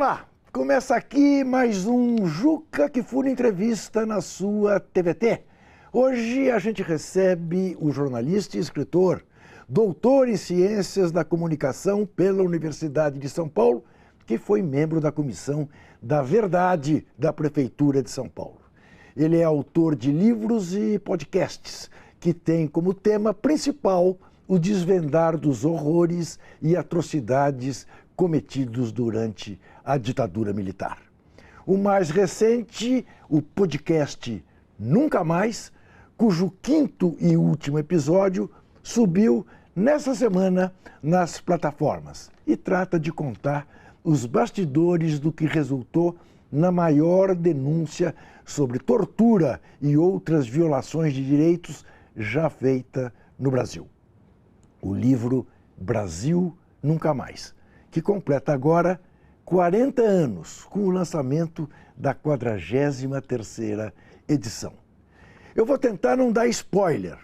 Olá, começa aqui mais um Juca Kfouri Entrevista na sua TVT. Hoje a gente recebe o jornalista e escritor, doutor em Ciências da Comunicação pela Universidade de São Paulo, que foi membro da Comissão da Verdade da Prefeitura de São Paulo. Ele é autor de livros e podcasts que têm como tema principal o desvendar dos horrores e atrocidades cometidos durante a ditadura militar. O mais recente, o podcast Nunca Mais, cujo quinto e último episódio subiu nessa semana nas plataformas e trata de contar os bastidores do que resultou na maior denúncia sobre tortura e outras violações de direitos já feita no Brasil. O livro Brasil Nunca Mais, que completa agora 40 anos com o lançamento da 43ª edição. Eu vou tentar não dar spoiler,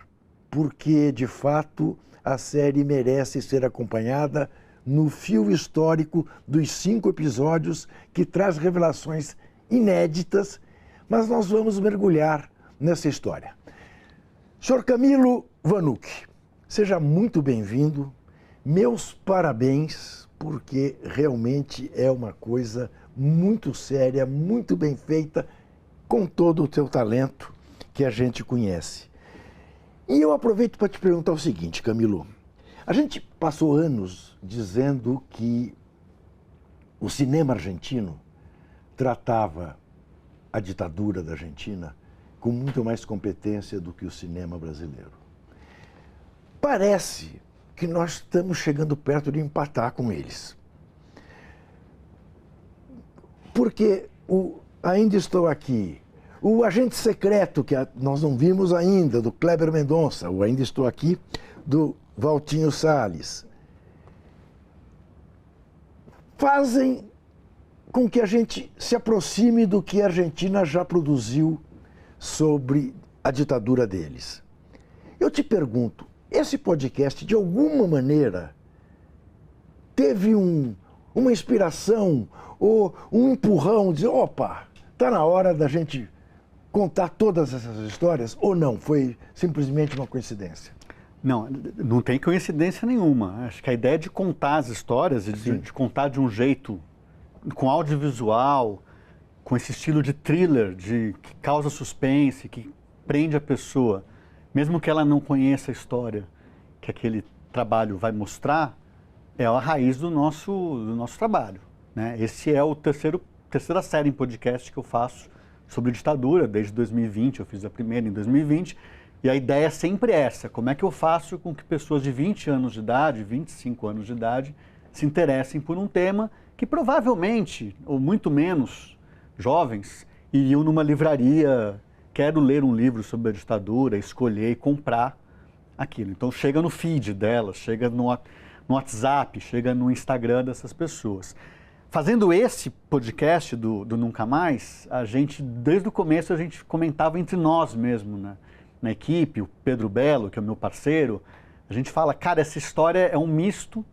porque, de fato, a série merece ser acompanhada no fio histórico dos 5 episódios que traz revelações inéditas, mas nós vamos mergulhar nessa história. Sr. Camilo Vanucchi, seja muito bem-vindo. Meus parabéns, porque realmente é uma coisa muito séria, muito bem feita, com todo o teu talento que a gente conhece. E eu aproveito para te perguntar o seguinte, Camilo. A gente passou anos dizendo que o cinema argentino tratava a ditadura da Argentina com muito mais competência do que o cinema brasileiro. Parece que nós estamos chegando perto de empatar com eles. Porque Ainda Estou Aqui, o Agente Secreto, que nós não vimos ainda, do Kleber Mendonça, o Ainda Estou Aqui, do Valtinho Salles, fazem com que a gente se aproxime do que a Argentina já produziu sobre a ditadura deles. Eu te pergunto, esse podcast, de alguma maneira, teve uma inspiração ou um empurrão, de dizer, opa, está na hora da gente contar todas essas histórias, ou não? Foi simplesmente uma coincidência? Não, não tem coincidência nenhuma. Acho que a ideia de contar as histórias, de contar de um jeito, com audiovisual, com esse estilo de thriller, que causa suspense, que prende a pessoa, mesmo que ela não conheça a história que aquele trabalho vai mostrar, é a raiz do nosso trabalho, né? Esse é a terceira série em podcast que eu faço sobre ditadura, desde 2020, eu fiz a primeira em 2020, e a ideia é sempre essa: como é que eu faço com que pessoas de 20 anos de idade, 25 anos de idade, se interessem por um tema que provavelmente, ou muito menos, jovens, iriam numa livraria, quero ler um livro sobre a ditadura, escolher e comprar aquilo. Então chega no feed delas, chega no WhatsApp, chega no Instagram dessas pessoas. Fazendo esse podcast do Nunca Mais, a gente, desde o começo, a gente comentava entre nós mesmo, né? Na equipe, o Pedro Belo, que é o meu parceiro, a gente fala, cara, essa história é um misto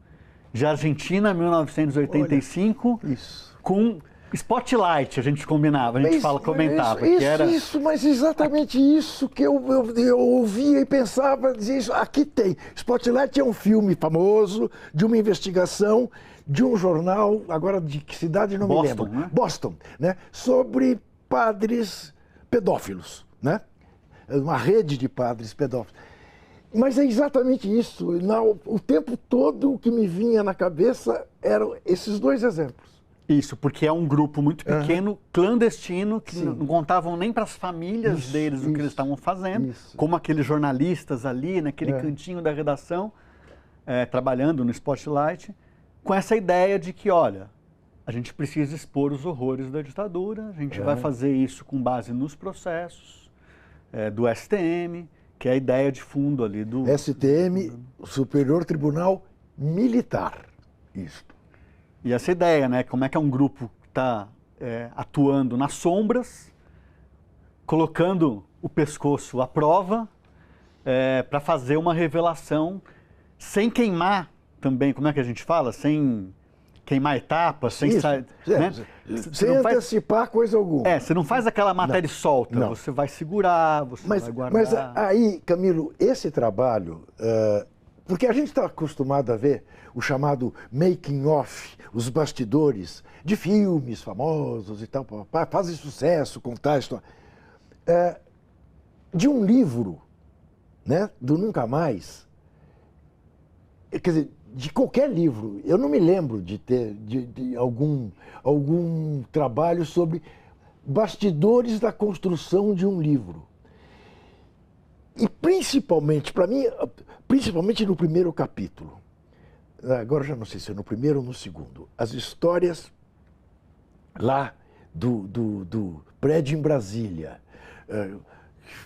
de Argentina, 1985, olha, com Spotlight, a gente combinava, a gente comentava. Mas exatamente isso que eu ouvia e pensava, dizia isso, aqui tem. Spotlight é um filme famoso de uma investigação de um jornal, agora de que cidade não me lembro. Né? Boston, né? Sobre padres pedófilos, né? Uma rede de padres pedófilos. Mas é exatamente isso. O tempo todo o que me vinha na cabeça eram esses dois exemplos. Isso, porque é um grupo muito pequeno, clandestino, que não contavam nem para as famílias deles o que eles estavam fazendo, como aqueles jornalistas ali, naquele cantinho da redação, trabalhando no Spotlight, com essa ideia de que, olha, a gente precisa expor os horrores da ditadura, a gente vai fazer isso com base nos processos do STM, que é a ideia de fundo ali do... STM, Superior Tribunal Militar. Isso. E essa ideia, né? Como é que é um grupo que está atuando nas sombras, colocando o pescoço à prova, para fazer uma revelação sem queimar também, como é que a gente fala? Sem queimar etapas, sem sair, né? Sem antecipar coisa alguma. Você não faz aquela matéria solta, Não. você vai segurar, você vai guardar. Mas aí, Camilo, esse trabalho, porque a gente está acostumado a ver o chamado making of, os bastidores de filmes famosos e tal, fazem sucesso, contar a história. De um livro, né, do Nunca Mais, quer dizer, de qualquer livro, eu não me lembro de ter de algum trabalho sobre bastidores da construção de um livro. E principalmente, para mim, principalmente no primeiro capítulo, agora já não sei se é no primeiro ou no segundo, as histórias lá do prédio em Brasília,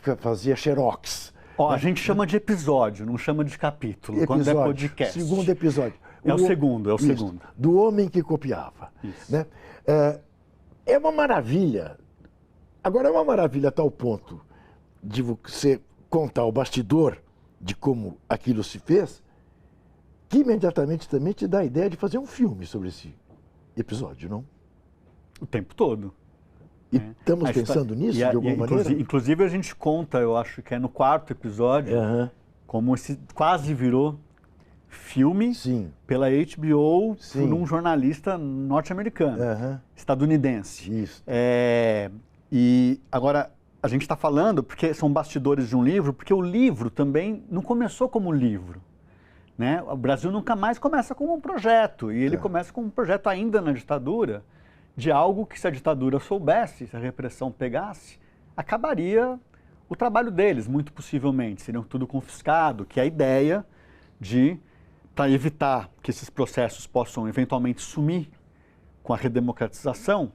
que fazia xerox. A gente chama de episódio, não chama de capítulo, quando é podcast. Segundo episódio. É o segundo. Do homem que copiava. Né? É uma maravilha. Agora, é uma maravilha a tal ponto de você contar o bastidor de como aquilo se fez, que imediatamente também te dá a ideia de fazer um filme sobre esse episódio, não? O tempo todo. E estamos pensando nisso, de alguma maneira? Inclusive, a gente conta, eu acho que é no 4º episódio, como esse quase virou filme pela HBO por um jornalista norte-americano, estadunidense. Isso. E agora, a gente está falando, porque são bastidores de um livro, porque o livro também não começou como livro. Né? O Brasil nunca mais começa como um projeto, e ele começa como um projeto ainda na ditadura, de algo que, se a ditadura soubesse, se a repressão pegasse, acabaria o trabalho deles, muito possivelmente. Seriam tudo confiscado, que é a ideia de, para evitar que esses processos possam eventualmente sumir com a redemocratização,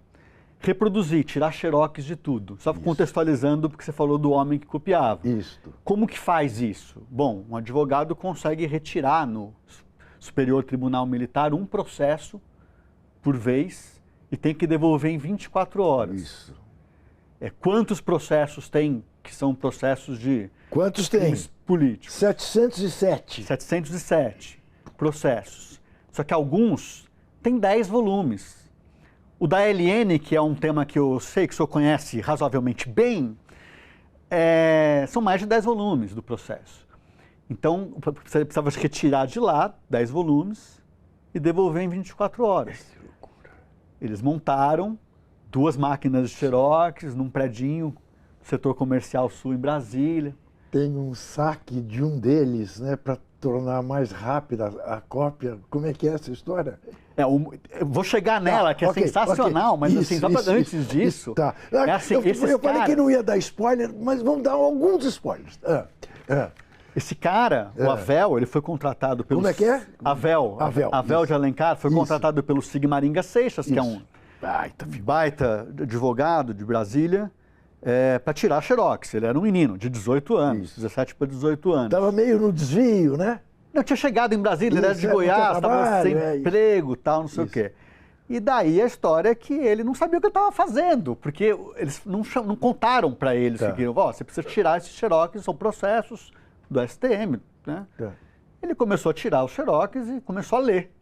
reproduzir, tirar xerox de tudo. Só contextualizando, porque você falou do homem que copiava. Como que faz isso? Bom, um advogado consegue retirar no Superior Tribunal Militar um processo por vez, e tem que devolver em 24 horas. Quantos processos tem que são processos de Quantos tem? Políticos? 707. 707 processos. Só que alguns têm 10 volumes. O da LN, que é um tema que eu sei que o senhor conhece razoavelmente bem, são mais de 10 volumes do processo. Então, você precisava retirar de lá 10 volumes e devolver em 24 horas. Eles montaram 2 máquinas de xerox num predinho, setor comercial sul em Brasília. Tem um saque de um deles, né, para tornar mais rápida a cópia. Como é que é essa história? Eu vou chegar nela, que é sensacional, mas assim, antes disso... Eu falei que não ia dar spoiler, mas vamos dar alguns spoilers. Esse cara, o Avel, ele foi contratado pelo... Como é que é? Avel de Alencar, foi contratado pelo Sigmaringa Seixas, que é um baita advogado de Brasília, para tirar xerox. Ele era um menino de 18 anos, 17 para 18 anos. Estava meio no desvio, né? Não, tinha chegado em Brasília, ele era de Goiás, estava sem emprego, tal, não sei o quê. E daí a história é que ele não sabia o que ele estava fazendo, porque eles não contaram para ele, seguiram, você precisa tirar esses xerox, são processos do STM, né? Ele começou a tirar os xerox e começou a ler.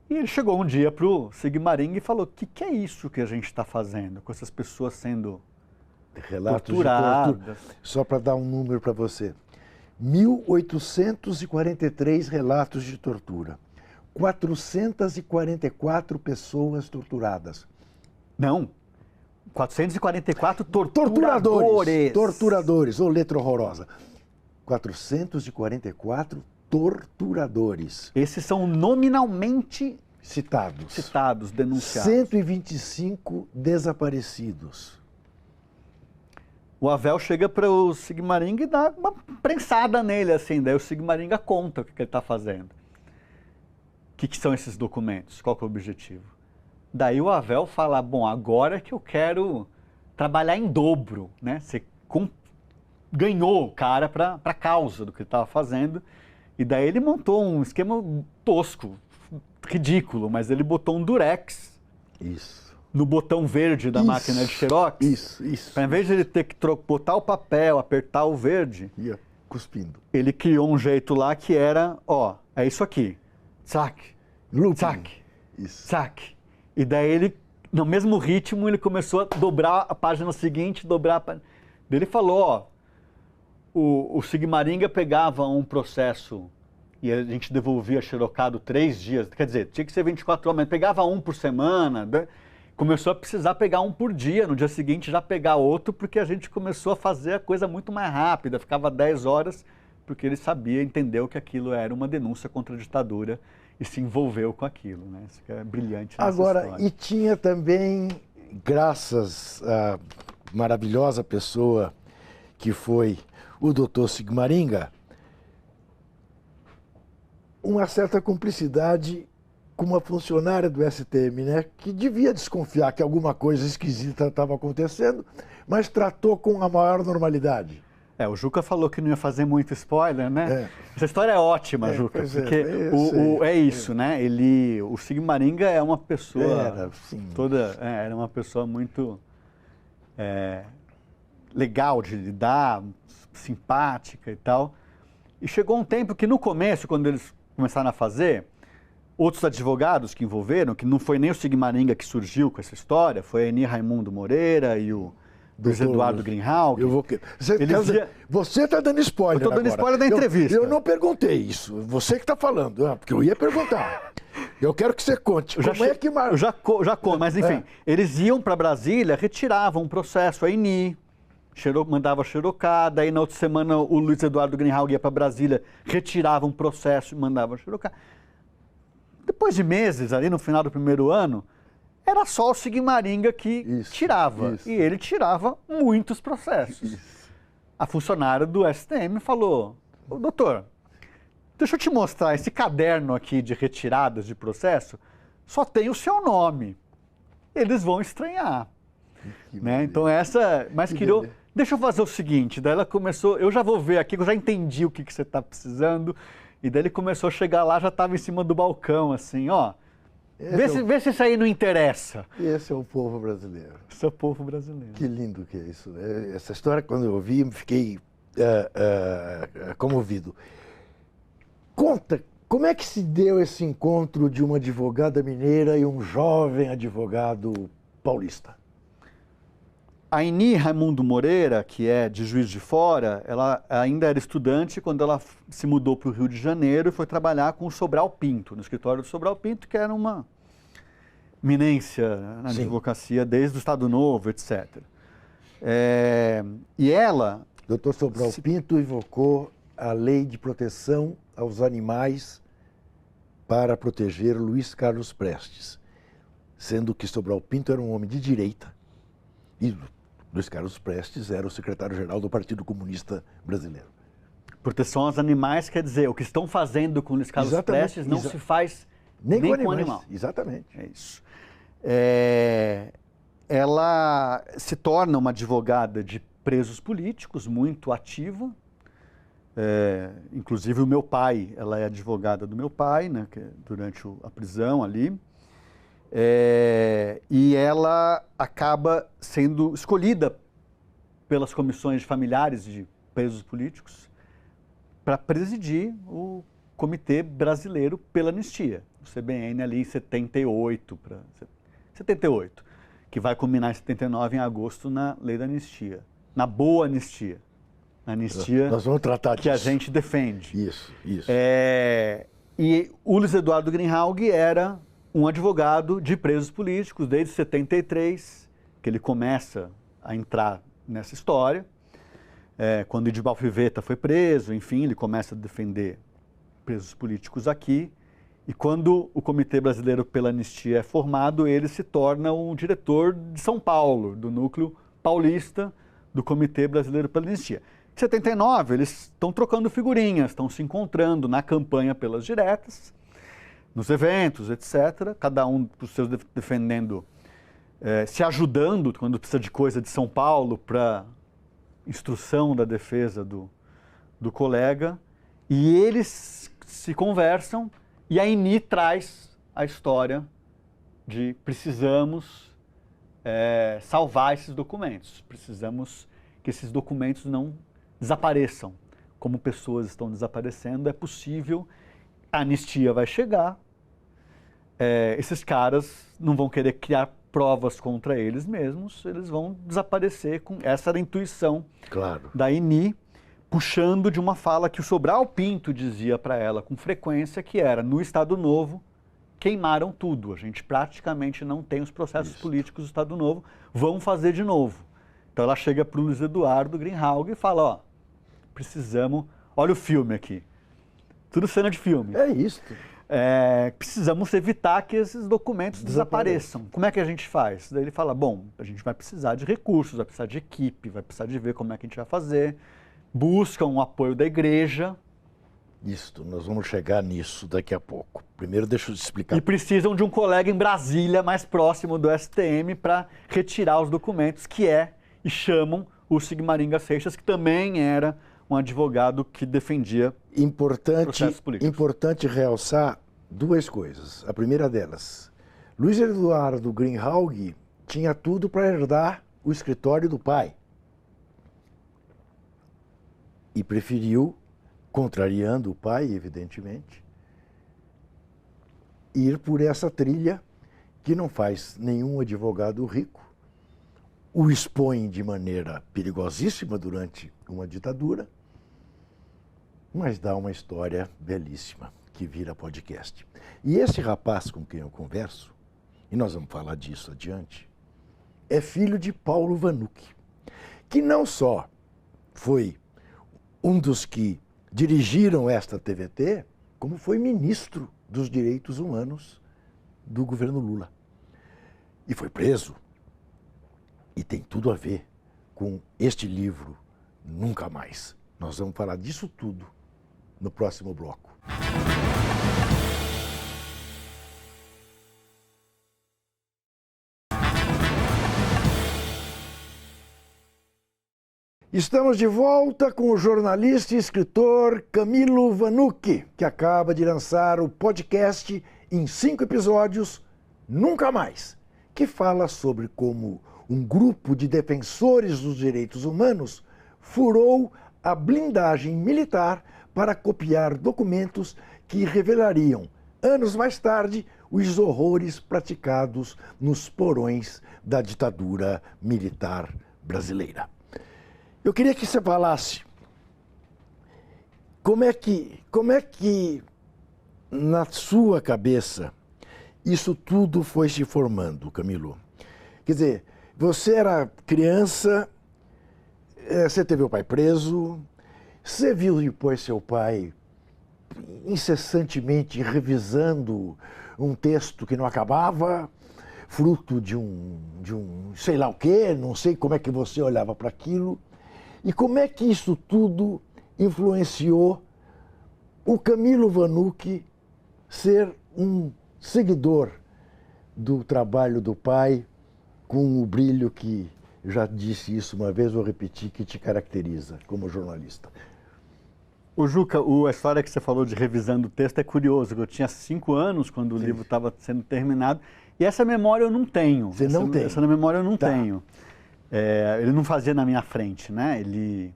E ele chegou um dia para o Sigmaringa e falou, o que é isso que a gente está fazendo com essas pessoas sendo torturadas? Só para dar um número para você. 1.843 relatos de tortura. 444 pessoas torturadas. Não. 444 torturadores. Torturadores, letra horrorosa. 444 torturadores. Esses são nominalmente citados, denunciados. 125 desaparecidos. O Avel chega para o Sigmaringa e dá uma prensada nele, assim, daí o Sigmaringa conta o que ele está fazendo. O que são esses documentos? Qual que é o objetivo? Daí o Avel fala, bom, agora é que eu quero trabalhar em dobro, né? Você ganhou o cara para a causa do que ele estava fazendo, e daí ele montou um esquema tosco, ridículo, mas ele botou um durex no botão verde da máquina de xerox. Para, em vez de ele ter que botar o papel, apertar o verde, ia cuspindo. Ele criou um jeito lá que era, é isso aqui, tsac, tsac, Isso. Saque. E daí ele, no mesmo ritmo, ele começou a dobrar a página seguinte, dobrar a página. Daí ele falou, ó, o Sigmaringa pegava um processo e a gente devolvia xerocado 3 dias, quer dizer, tinha que ser 24 horas, mas pegava um por semana, né? Começou a precisar pegar um por dia, no dia seguinte já pegar outro, porque a gente começou a fazer a coisa muito mais rápida, ficava 10 horas, porque ele sabia, entendeu que aquilo era uma denúncia contra a ditadura e se envolveu com aquilo, né? Isso que é brilhante nessa Agora, história. e tinha também, graças à maravilhosa pessoa que foi o doutor Sigmaringa, uma certa cumplicidade com uma funcionária do STM, né, que devia desconfiar que alguma coisa esquisita estava acontecendo, mas tratou com a maior normalidade. O Juca falou que não ia fazer muito spoiler, né? Essa história é ótima, Juca, porque é isso, né? O Sigmaringa é uma pessoa era uma pessoa muito legal de lidar, simpática e tal. E chegou um tempo que no começo, quando eles começaram a fazer, outros advogados que envolveram, que não foi nem o Sigmaringa que surgiu com essa história, foi a Eni Raimundo Moreira e o Luiz Eduardo Greenhalgh. Você está dando spoiler. Eu estou dando spoiler da entrevista. Eu não perguntei isso. Você que está falando, porque eu ia perguntar. Eu quero que você conte. Eu já conto, mas enfim, eles iam para Brasília, retiravam um processo, a Eni mandava xerocada, aí na outra semana o Luiz Eduardo Greenhalgh ia para Brasília, retirava um processo e mandava xerocada. Depois de meses, ali no final do primeiro ano, era só o Sigmaringa que tirava. E ele tirava muitos processos. A funcionária do STM falou, doutor, deixa eu te mostrar, esse caderno aqui de retiradas de processo só tem o seu nome. Eles vão estranhar. Né? Então mas queriam, deixa eu fazer o seguinte, daí ela começou, eu já vou ver aqui, eu já entendi o que você está precisando. E daí ele começou a chegar lá, já estava em cima do balcão, assim, ó. Vê se isso aí não interessa. E esse é o povo brasileiro. Esse é o povo brasileiro. Que lindo que é isso, né? Essa história, quando eu ouvi, fiquei comovido. Conta, como é que se deu esse encontro de uma advogada mineira e um jovem advogado paulista? A Eni Raimundo Moreira, que é de Juiz de Fora, ela ainda era estudante quando ela se mudou para o Rio de Janeiro e foi trabalhar com o Sobral Pinto, no escritório do Sobral Pinto, que era uma eminência na advocacia desde o Estado Novo, etc. E ela... Doutor Sobral Pinto invocou a lei de proteção aos animais para proteger Luiz Carlos Prestes, sendo que Sobral Pinto era um homem de direita e Luiz Carlos Prestes era o secretário-geral do Partido Comunista Brasileiro. Proteção aos animais quer dizer, o que estão fazendo com Luiz Carlos Prestes não se faz nem com o animal. Exatamente. É isso. Ela se torna uma advogada de presos políticos, muito ativa. Inclusive o meu pai, ela é advogada do meu pai, né, durante a prisão ali. E ela acaba sendo escolhida pelas comissões familiares de presos políticos para presidir o Comitê Brasileiro pela Anistia, o CBN ali em 78, que vai culminar em 79, em agosto, na lei da anistia, na boa anistia, a anistia nós vamos tratar que a gente defende. Isso. E o Luiz Eduardo Greenhalgh era um advogado de presos políticos desde 73, que ele começa a entrar nessa história. Quando Edival Fivetta foi preso, enfim, ele começa a defender presos políticos aqui. E quando o Comitê Brasileiro pela Anistia é formado, ele se torna um diretor de São Paulo, do núcleo paulista do Comitê Brasileiro pela Anistia. Em 79, eles estão trocando figurinhas, estão se encontrando na campanha pelas diretas, nos eventos, etc., cada um dos seus defendendo, se ajudando quando precisa de coisa de São Paulo para instrução da defesa do colega, e eles se conversam e a Eni traz a história de precisamos salvar esses documentos, precisamos que esses documentos não desapareçam, como pessoas estão desaparecendo, é possível. A anistia vai chegar, esses caras não vão querer criar provas contra eles mesmos, eles vão desaparecer. Essa era a intuição da Aini, puxando de uma fala que o Sobral Pinto dizia para ela com frequência, que era: no Estado Novo queimaram tudo, a gente praticamente não tem os processos políticos do Estado Novo, vão fazer de novo. Então ela chega para o Luiz Eduardo Greenhalgh e fala: ó, precisamos, olha o filme aqui, tudo cena de filme. É isso. Precisamos evitar que esses documentos desapareçam. Como é que a gente faz? Daí ele fala: bom, a gente vai precisar de recursos, vai precisar de equipe, vai precisar de ver como é que a gente vai fazer. Buscam o apoio da igreja. Isso, nós vamos chegar nisso daqui a pouco. Primeiro deixa eu te explicar. E precisam de um colega em Brasília, mais próximo do STM, para retirar os documentos, e chamam o Sigmaringa Seixas, que também era um advogado que defendia processos políticos. Importante realçar duas coisas. A primeira delas, Luiz Eduardo Greenhalgh tinha tudo para herdar o escritório do pai. E preferiu, contrariando o pai, evidentemente, ir por essa trilha que não faz nenhum advogado rico, o expõe de maneira perigosíssima durante uma ditadura, mas dá uma história belíssima que vira podcast. E esse rapaz com quem eu converso, e nós vamos falar disso adiante, é filho de Paulo Vanucchi, que não só foi um dos que dirigiram esta TVT, como foi ministro dos Direitos Humanos do governo Lula. E foi preso. E tem tudo a ver com este livro, Nunca Mais. Nós vamos falar disso tudo no próximo bloco. Estamos de volta com o jornalista e escritor Camilo Vanucchi, que acaba de lançar o podcast em 5 episódios, Nunca Mais, que fala sobre como um grupo de defensores dos direitos humanos furou a blindagem militar para copiar documentos que revelariam, anos mais tarde, os horrores praticados nos porões da ditadura militar brasileira. Eu queria que você falasse como é que na sua cabeça isso tudo foi se formando, Camilo. Quer dizer, você era criança, você teve o pai preso, você viu depois seu pai incessantemente revisando um texto que não acabava, fruto de um sei lá o quê, não sei como é que você olhava para aquilo. E como é que isso tudo influenciou o Camilo Vanucchi ser um seguidor do trabalho do pai, com o brilho que, já disse isso uma vez, vou repetir, que te caracteriza como jornalista? O Juca, a história que você falou de revisando o texto é curioso. Eu tinha 5 anos quando o livro estava sendo terminado, e essa memória eu não tenho. Você não tem? Essa memória eu não tenho. Ele não fazia na minha frente, né? Ele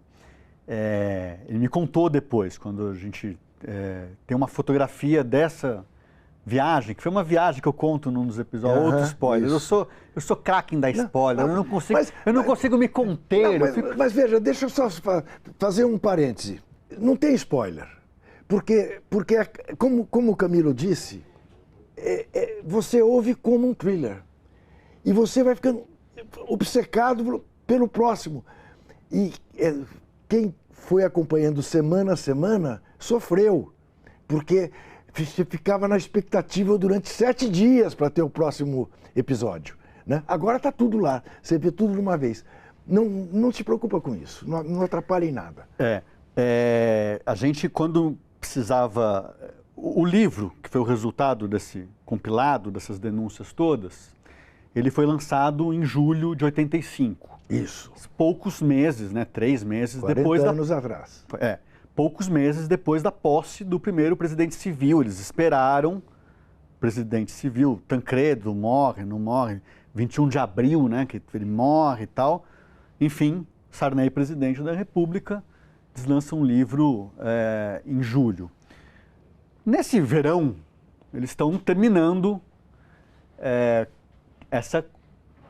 me contou depois, quando a gente tem uma fotografia dessa viagem, que foi uma viagem que eu conto num dos episódios, outro spoiler. Eu sou craque em dar spoiler, eu não consigo me conter. Mas veja, deixa eu só fazer um parêntese. Não tem spoiler, porque como o Camilo disse, você ouve como um thriller, e você vai ficando obcecado pelo próximo. E quem foi acompanhando semana a semana sofreu, porque você ficava na expectativa durante 7 dias para ter o próximo episódio, né? Agora está tudo lá, você vê tudo de uma vez. Não se preocupa com isso, não atrapalha em nada. A gente, quando precisava... O livro, que foi o resultado desse compilado, dessas denúncias todas, ele foi lançado em julho de 85. Isso. Poucos meses, né? 3 meses 40 depois anos atrás. Poucos meses depois da posse do primeiro presidente civil. Eles esperaram, presidente civil, Tancredo morre, não morre, 21 de abril, né? Que ele morre e tal. Enfim, Sarney, presidente da República, lança um livro em julho. Nesse verão, eles estão terminando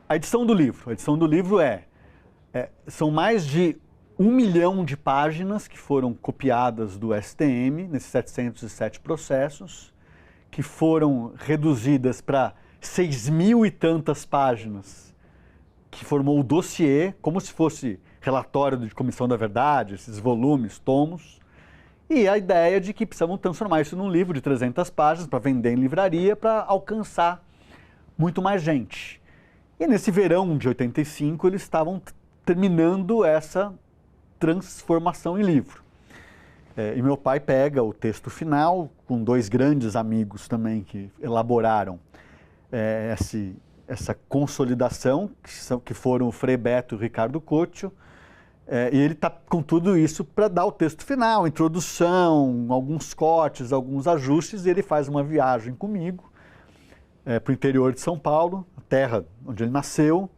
a edição do livro. A edição do livro são mais de 1 milhão de páginas que foram copiadas do STM, nesses 707 processos, que foram reduzidas para 6.000 e tantas páginas, que formou o dossiê, como se fosse relatório de Comissão da Verdade, esses volumes, tomos, e a ideia de que precisavam transformar isso num livro de 300 páginas para vender em livraria, para alcançar muito mais gente. E nesse verão de 85, eles estavam terminando essa transformação em livro. E meu pai pega o texto final, com 2 grandes amigos também que elaboraram essa consolidação, que foram o Frei Beto e o Ricardo Couto, e ele está com tudo isso para dar o texto final, introdução, alguns cortes, alguns ajustes, e ele faz uma viagem comigo para o interior de São Paulo, a terra onde ele nasceu,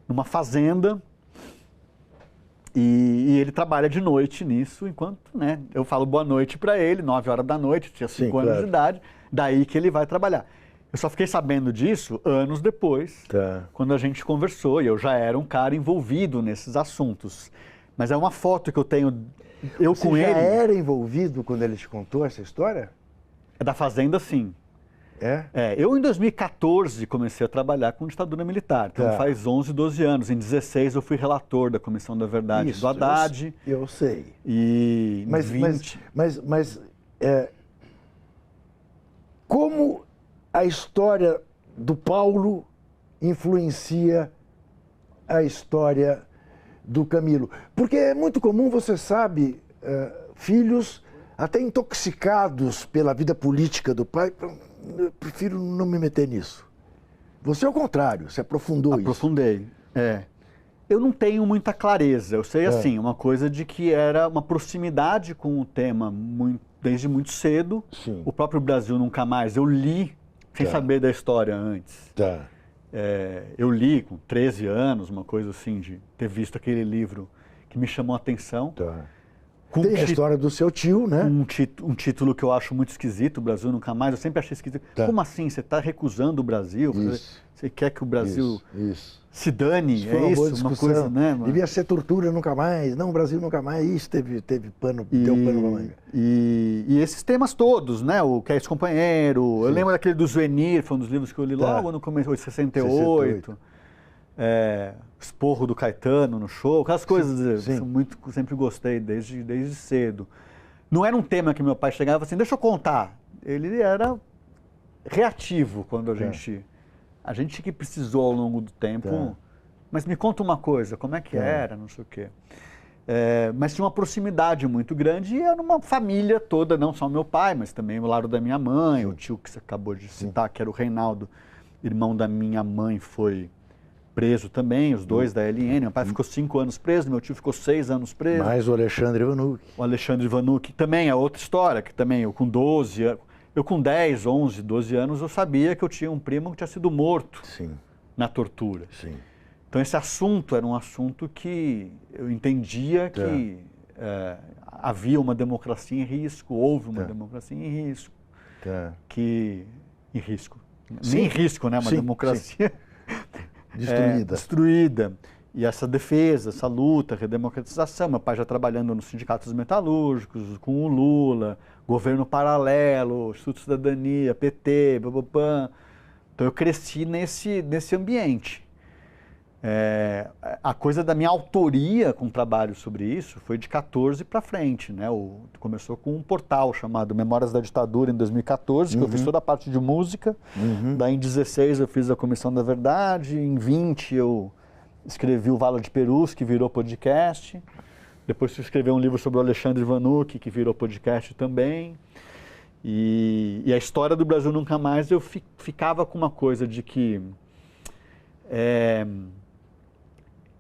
numa fazenda, e ele trabalha de noite nisso, enquanto eu falo boa noite para ele, 9 horas da noite, tinha 5 anos de idade, daí que ele vai trabalhar. Eu só fiquei sabendo disso anos depois, quando a gente conversou, e eu já era um cara envolvido nesses assuntos. Mas é uma foto que eu tenho, com ele... Você já era envolvido quando ele te contou essa história? É da fazenda, sim. Eu, em 2014, comecei a trabalhar com ditadura militar, então faz 11, 12 anos. Em 16, eu fui relator da Comissão da Verdade do Haddad. Eu sei. E mas como a história do Paulo influencia a história do Camilo? Porque é muito comum, você sabe, filhos até intoxicados pela vida política do pai. Eu prefiro não me meter nisso. Você, ao contrário, se aprofundou isso. Aprofundei, Eu não tenho muita clareza. Eu sei, assim, uma coisa de que era uma proximidade com o tema desde muito cedo. Sim. O próprio Brasil Nunca Mais, eu li sem saber da história antes. Eu li com 13 anos, uma coisa assim, de ter visto aquele livro que me chamou a atenção. Tem a história do seu tio, né? Um título que eu acho muito esquisito, o Brasil Nunca Mais. Eu sempre achei esquisito. Como assim? Você está recusando o Brasil? Você quer que o Brasil se dane? Isso foi uma coisa, né? Devia ser tortura nunca mais. Não, o Brasil nunca mais. Isso teve pano, deu pano pra manga. E esses temas todos, né? O Que é esse companheiro. Eu lembro daquele do Zuenir, foi um dos livros que eu li logo no começo, de 68. Esporro do Caetano no show, aquelas coisas que sempre gostei desde cedo. Não era um tema que meu pai chegava assim, deixa eu contar. Ele era reativo quando a gente que precisou ao longo do tempo, mas me conta uma coisa, como é que era, não sei o quê. Mas tinha uma proximidade muito grande e era uma família toda, não só o meu pai, mas também o lado da minha mãe, o tio que você acabou de citar, que era o Reinaldo, irmão da minha mãe, foi preso também, os 2 da LN. Meu pai ficou 5 anos preso, meu tio ficou 6 anos preso. Mais o Alexandre Vanucci. O Alexandre Vanucci também é outra história, que também eu com 12 anos, eu com 10, 11, 12 anos, eu sabia que eu tinha um primo que tinha sido morto na tortura. Então esse assunto era um assunto que eu entendia que havia uma democracia em risco, houve uma democracia em risco. Em risco. Nem em risco, né? Uma democracia... destruída. E essa defesa, essa luta, redemocratização, meu pai já trabalhando nos sindicatos metalúrgicos, com o Lula, governo paralelo, Instituto de Cidadania, PT, bababam. Então eu cresci nesse ambiente. A coisa da minha autoria com trabalho sobre isso foi de 14 para frente, né? Começou com um portal chamado Memórias da Ditadura em 2014, que eu fiz toda a parte de música. Daí em 16 eu fiz a Comissão da Verdade, em 20 eu escrevi o Vala de Perus, que virou podcast. Depois eu escrevi um livro sobre o Alexandre Vanucci, que virou podcast também. E a história do Brasil Nunca Mais, eu ficava com uma coisa de que...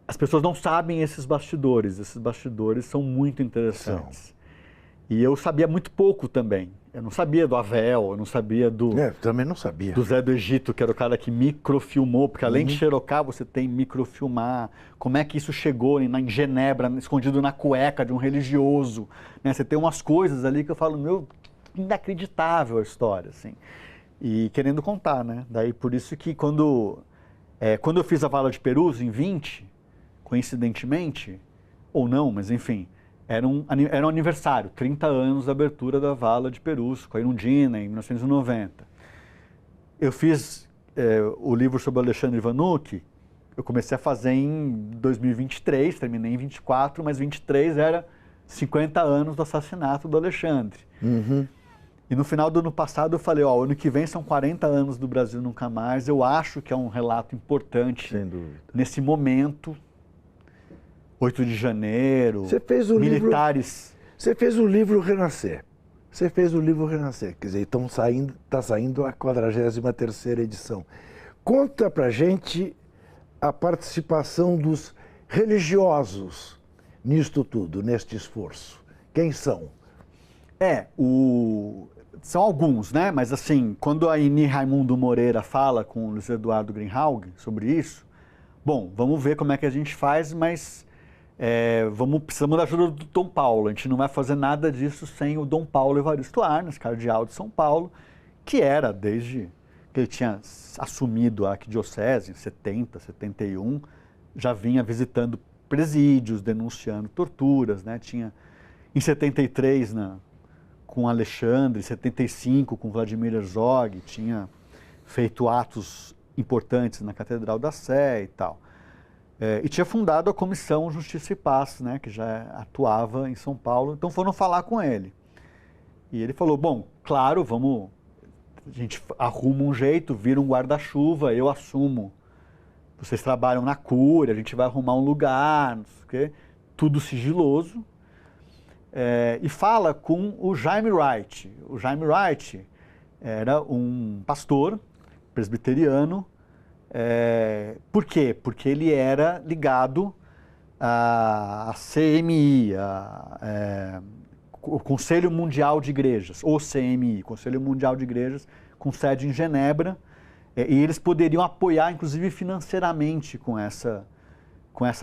as pessoas não sabem esses bastidores são muito interessantes. E eu sabia muito pouco também. Eu não sabia do Avel, eu não sabia também não sabia. Do Zé do Egito, que era o cara que microfilmou, porque além de xerocar, você tem microfilmar. Como é que isso chegou em Genebra, escondido na cueca de um religioso. Né? Você tem umas coisas ali que eu falo, inacreditável a história, assim. e querendo contar, né? Daí por isso que quando eu fiz a Vala de Perus em 20, coincidentemente, ou não, mas enfim, era um aniversário, 30 anos da abertura da Vala de Perus, com a Irundina, em 1990. Eu fiz o livro sobre Alexandre Vanucchi, eu comecei a fazer em 2023, terminei em 24, mas 23 era 50 anos do assassinato do Alexandre. Uhum. E no final do ano passado eu falei, ano que vem são 40 anos do Brasil Nunca Mais, eu acho que é um relato importante nesse momento, 8 de janeiro, militares... Você fez o livro Renascer. Você fez o livro Renascer, quer dizer, está saindo a 43ª edição. Conta pra gente a participação dos religiosos nisto tudo, neste esforço. Quem são? São alguns, né? Mas assim, quando a Ini Raimundo Moreira fala com o Luiz Eduardo Greenhalgh sobre isso, bom, vamos ver como é que a gente faz, mas precisamos da ajuda do Dom Paulo. A gente não vai fazer nada disso sem o Dom Paulo Evaristo Arnes, cardeal de São Paulo, que era, desde que ele tinha assumido a arquidiocese, em 70, 71, já vinha visitando presídios, denunciando torturas, né? Tinha, em 73, com Alexandre, em 75, com Vladimir Herzog, tinha feito atos importantes na Catedral da Sé e tal. E tinha fundado a Comissão Justiça e Paz, né, que já atuava em São Paulo, então foram falar com ele. E ele falou, bom, claro, a gente arruma um jeito, vira um guarda-chuva, eu assumo. Vocês trabalham na Cúria, a gente vai arrumar um lugar, não sei o quê, tudo sigiloso. E fala com o Jaime Wright. O Jaime Wright era um pastor presbiteriano. Por quê? Porque ele era ligado à CMI, o Conselho Mundial de Igrejas, ou CMI, Conselho Mundial de Igrejas, com sede em Genebra, e eles poderiam apoiar, inclusive financeiramente, com essa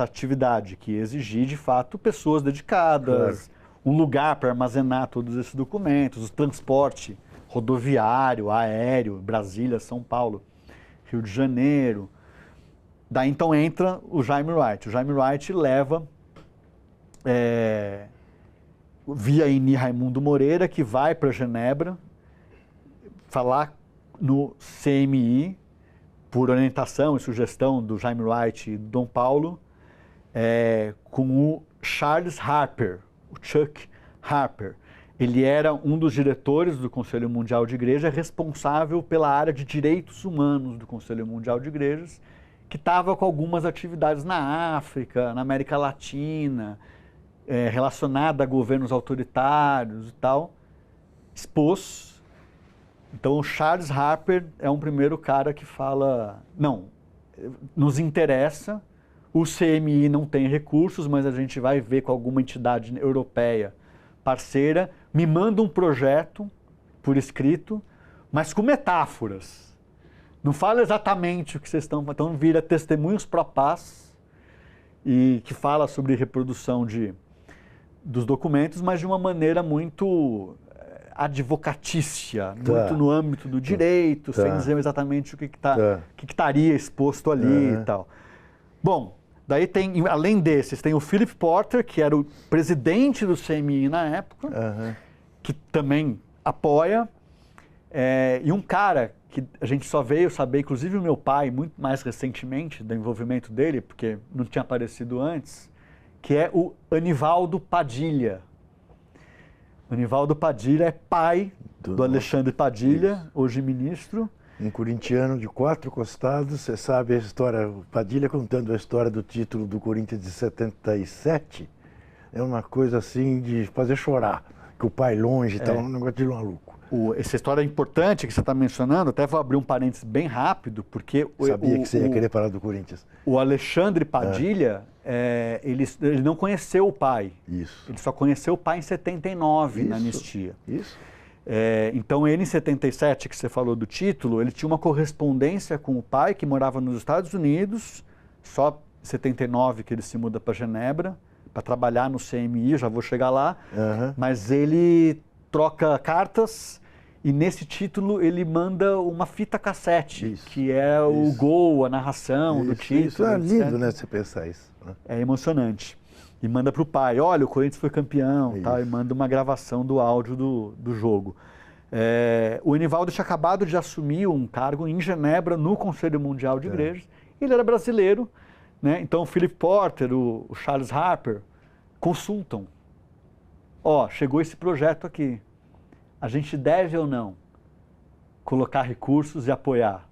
atividade, que exigia, de fato, pessoas dedicadas, um lugar para armazenar todos esses documentos, o transporte rodoviário, aéreo, Brasília, São Paulo, Rio de Janeiro. Daí então entra o Jaime Wright. O Jaime Wright leva, via Ini Raimundo Moreira, que vai para Genebra, falar no CMI, por orientação e sugestão do Jaime Wright e do Dom Paulo, com o Charles Harper, o Chuck Harper. Ele era um dos diretores do Conselho Mundial de Igreja, responsável pela área de direitos humanos do Conselho Mundial de Igrejas, que estava com algumas atividades na África, na América Latina, relacionada a governos autoritários e tal, expôs. Então o Charles Harper é um primeiro cara que fala, não, nos interessa, o CMI não tem recursos, mas a gente vai ver com alguma entidade europeia parceira, me manda um projeto por escrito, mas com metáforas. Não fala exatamente o que vocês estão... Então vira Testemunhos Pro Paz, e que fala sobre reprodução dos documentos, mas de uma maneira muito advocatícia, muito no âmbito do direito, sem dizer exatamente o que estaria exposto ali e tal. Bom, daí tem, além desses, tem o Philip Porter, que era o presidente do CMI na época, que também apoia, e um cara que a gente só veio saber, inclusive o meu pai, muito mais recentemente, do envolvimento dele, porque não tinha aparecido antes, que é o Anivaldo Padilha. O Anivaldo Padilha é pai do Alexandre Padilha, hoje ministro. Um corintiano de 4 costados, você sabe a história, o Padilha contando a história do título do Corinthians de 77, é uma coisa assim de fazer chorar, que o pai longe e tal, um negócio de maluco. Essa história importante que você está mencionando, até vou abrir um parênteses bem rápido, porque... Sabia que você ia querer falar do Corinthians. O Alexandre Padilha, ele não conheceu o pai. Isso. Ele só conheceu o pai em 79, na anistia. Isso. Então ele em 77, que você falou do título, ele tinha uma correspondência com o pai, que morava nos Estados Unidos, só em 79 que ele se muda para Genebra, para trabalhar no CMI, já vou chegar lá, mas ele troca cartas E nesse título ele manda uma fita cassete, Isso, que é o gol, a narração do título. Isso é etc. lindo, né, você pensar isso. Né? É emocionante. E manda para o pai, olha, o Corinthians foi campeão, tal, e manda uma gravação do áudio do jogo. O Enivaldo tinha acabado de assumir um cargo em Genebra, no Conselho Mundial de Igrejas. Ele era brasileiro, né? Então o Philip Porter, o Charles Harper, consultam. Chegou esse projeto aqui. A gente deve ou não colocar recursos e apoiar?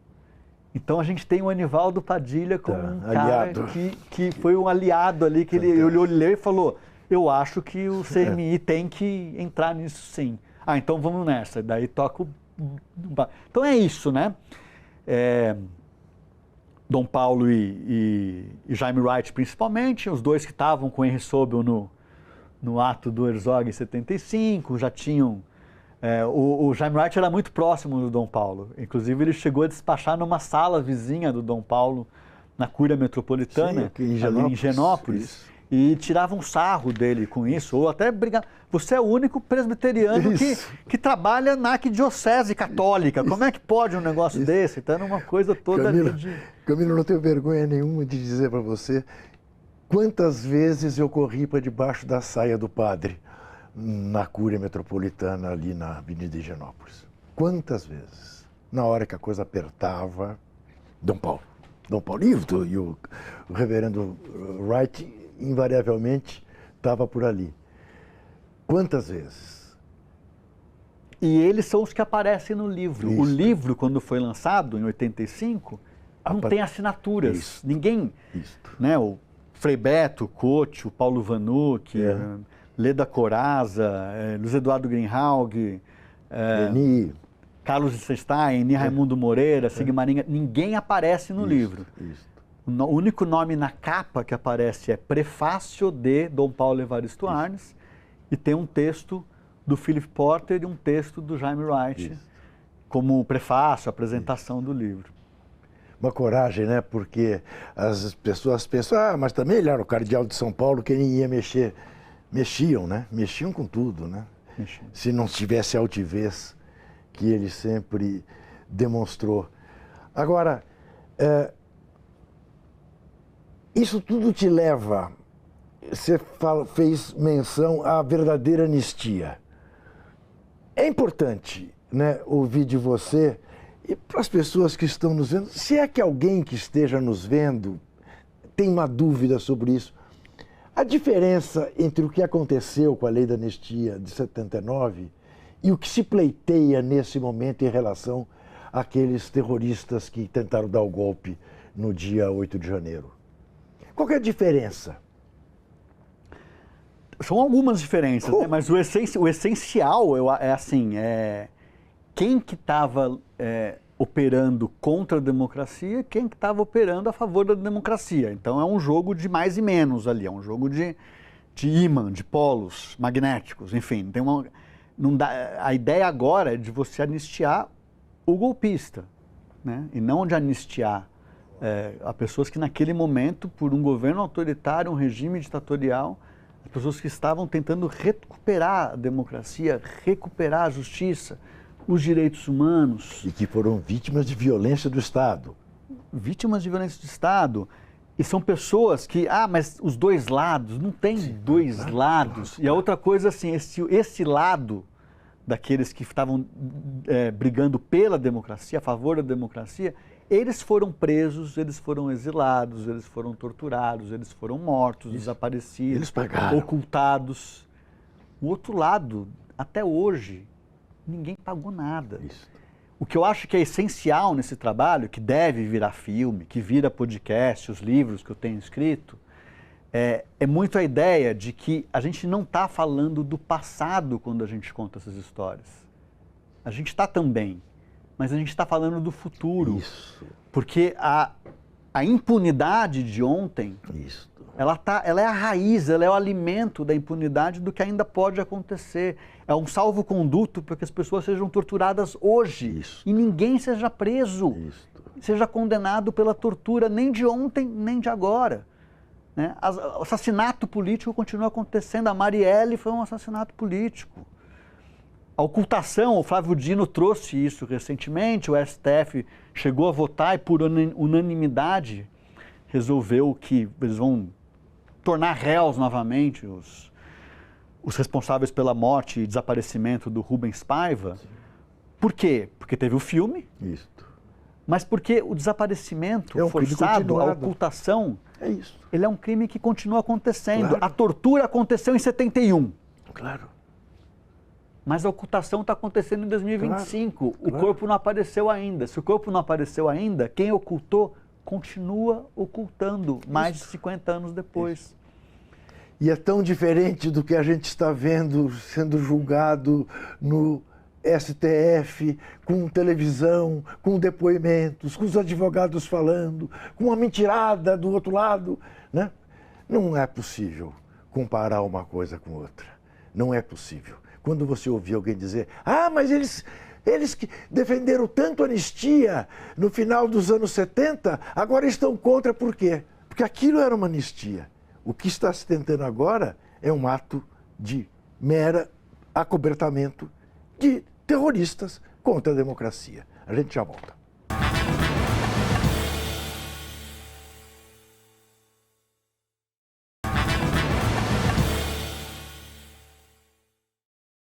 Então a gente tem o Enivaldo Padilha como um cara que foi um aliado ali, que ele olhou e falou, eu acho que o CMI tem que entrar nisso sim. Então vamos nessa. Daí toca o... Então é isso, né? Dom Paulo e Jaime Wright principalmente, os dois que estavam com o Henry Sobel no ato do Herzog em 75, já tinham... o Jaime Wright era muito próximo do Dom Paulo. Inclusive, ele chegou a despachar numa sala vizinha do Dom Paulo, na Cúria Metropolitana, ali em Genópolis. E tiravam um sarro dele com isso, ou até brigavam. Você é o único presbiteriano que trabalha na arquidiocese católica. Como é que pode um negócio desse? Então, era uma coisa toda... Camilo, não tenho vergonha nenhuma de dizer para você quantas vezes eu corri para debaixo da saia do padre na Cúria Metropolitana, ali na Avenida Higienópolis. Quantas vezes? Na hora que a coisa apertava, Dom Paulo e o reverendo Wright, invariavelmente, estava por ali. Quantas vezes? E eles são os que aparecem no livro. O livro, quando foi lançado, em 85, não tem assinaturas. Ninguém... Né, o Frei Beto, Cote, o Paulo Vanucci... Leda Coraza, Luiz Eduardo Greenhalgh, Carlos Lichtenstein, Raimundo Moreira, Sigmaringa, ninguém aparece no livro. O único nome na capa que aparece é Prefácio de Dom Paulo Evaristo Arnes, e tem um texto do Philip Porter e um texto do Jaime Wright, como prefácio, apresentação do livro. Uma coragem, né? Porque as pessoas pensam, mas também ele era o cardeal de São Paulo, que nem ia mexer. Mexiam, né? Mexiam com tudo, né? Se não tivesse a altivez que ele sempre demonstrou. Agora, isso tudo te leva... Você fez menção à verdadeira anistia. É importante, né, ouvir de você, e para as pessoas que estão nos vendo, se é que alguém que esteja nos vendo tem uma dúvida sobre isso, a diferença entre o que aconteceu com a lei da anistia de 79 e o que se pleiteia nesse momento em relação àqueles terroristas que tentaram dar o golpe no dia 8 de janeiro. Qual que é a diferença? São algumas diferenças, né? Mas o essencial é assim, quem que estava operando contra a democracia, quem que estava operando a favor da democracia. Então é um jogo de mais e menos ali, é um jogo de ímã, de polos magnéticos, enfim. A ideia agora é de você anistiar o golpista, né? E não de anistiar a pessoas que naquele momento, por um governo autoritário, um regime ditatorial, as pessoas que estavam tentando recuperar a democracia, recuperar a justiça, os direitos humanos. E que foram vítimas de violência do Estado. Vítimas de violência do Estado. E são pessoas que, mas os dois lados, não tem dois lados. E a outra coisa, assim, esse lado daqueles que estavam brigando pela democracia, a favor da democracia, eles foram presos, eles foram exilados, eles foram torturados, eles foram mortos, desaparecidos, eles pagaram, ocultados. O outro lado, até hoje, ninguém pagou nada. O que eu acho que é essencial nesse trabalho, que deve virar filme, que vira podcast, os livros que eu tenho escrito, é muito a ideia de que a gente não está falando do passado quando a gente conta essas histórias. A gente está também, mas a gente está falando do futuro. Porque a impunidade de ontem, ela é a raiz, ela é o alimento da impunidade do que ainda pode acontecer. É um salvo-conduto para que as pessoas sejam torturadas hoje e ninguém seja preso, seja condenado pela tortura nem de ontem, nem de agora. Né? O assassinato político continua acontecendo. A Marielle foi um assassinato político. A ocultação, o Flávio Dino trouxe isso recentemente, o STF chegou a votar e por unanimidade resolveu que eles vão tornar réus novamente os responsáveis pela morte e desaparecimento do Rubens Paiva. Sim. Por quê? Porque teve o filme, isso. Mas porque o desaparecimento um forçado, a ocultação, isso. Ele é um crime que continua acontecendo. Claro. A tortura aconteceu em 71. Claro. Mas a ocultação está acontecendo em 2025. Claro. O corpo não apareceu ainda. Se o corpo não apareceu ainda, quem ocultou continua ocultando mais de 50 anos depois. Isso. E é tão diferente do que a gente está vendo sendo julgado no STF, com televisão, com depoimentos, com os advogados falando, com uma mentirada do outro lado, né? Não é possível comparar uma coisa com outra. Não é possível. Quando você ouvir alguém dizer, mas eles que defenderam tanto a anistia no final dos anos 70, agora estão contra por quê? Porque aquilo era uma anistia. O que está se tentando agora é um ato de mera acobertamento de terroristas contra a democracia. A gente já volta.